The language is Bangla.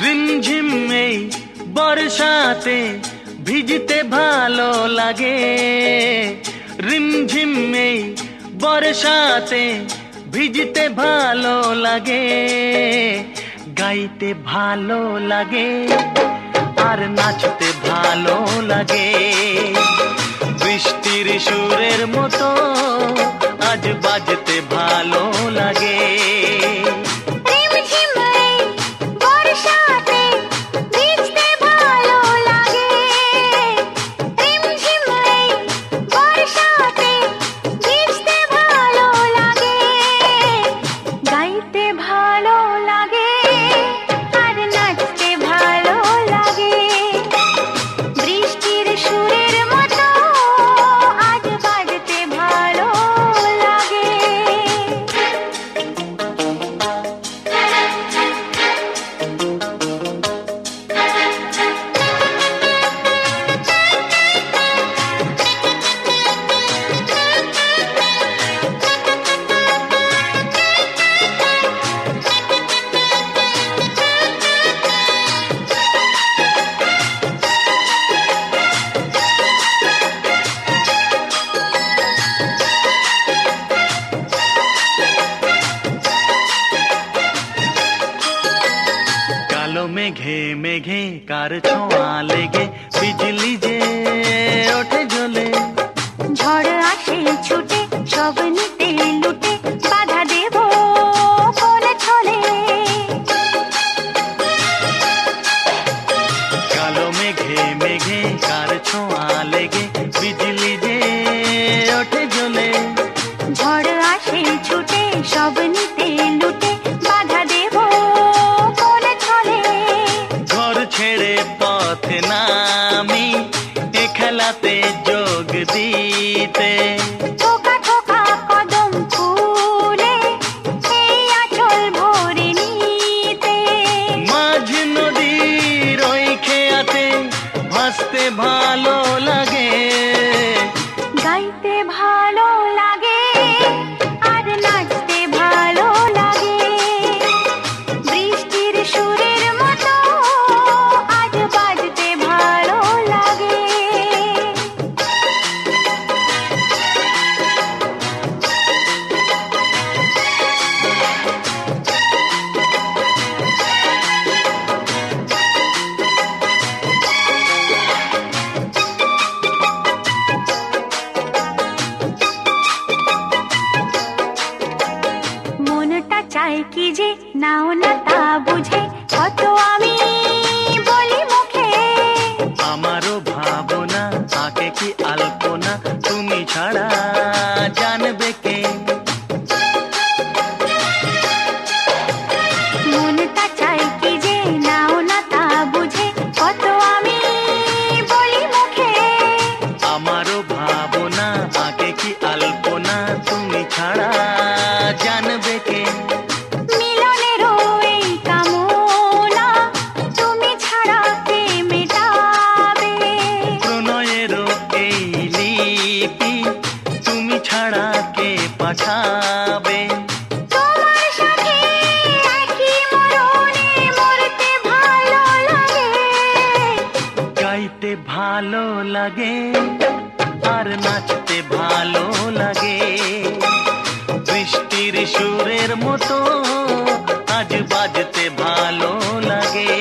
রিমঝিম এই বর্ষাতে ভিজতে ভালো লাগে, রিমঝিম এই বর্ষাতে ভিজতে ভালো লাগে, গাইতে ভালো লাগে আর নাচতে ভালো লাগে। বৃষ্টির সুরের মতো আজ বাজতে ভালো লাগে। মেঘে মেঘে কার ছোঁয়া লেগে বিজলি যে ওঠে জ্বলে, ঝড় আসে ছুটে সব নিতে লুটে বাধা দেব কোলে ছলে। কালো মেঘে মেঘে কার ছোঁয়া লেগে বিজলি যে ওঠে জ্বলে, ঝড় আসে ছুটে সব নিতে লুটে বাধা দেব কোলে ছলে। ঘর ছেড়ে পথে নামি এ খেলাতে যোগ দিতে, থোকা থোকা কদম ফুলে এই আঁচল ভরে নিতে। মাঝ নদীর ওই খেয়াতে ভাসতে ভালো লাগে, গাইতে ভালো লাগে আর নাচতে ভালো লাগে। বৃষ্টির সুরের মতো আজ বাজতে ভালো লাগে। মনটা চায় কি যে নাও না তা বুঝে কত আমি বলি মুখে। আমারও ভাবনা আঁকে কি আলপনা তুমি ছাড়া জানবে কে। মনটা চায় কি যে নাও না তা বুঝে কত আমি বলি মুখে। আমারও ভাবনা আঁকে কি আলপনা তুমি ছাড়া জানবে কে। মিলনেরও এই কামনা তুমি ছাড়া কে মেটাবে। প্রণয়েরও এই লিপি তুমি ছাড়া কে পাঠাবে। তোমার সাথে একই মরণে মরতে ভালো লাগে, গাইতে ভালো লাগে আর নাচতে ভালো লাগে। বৃষ্টির সুরের মতো আজ বাজতে ভালো লাগে।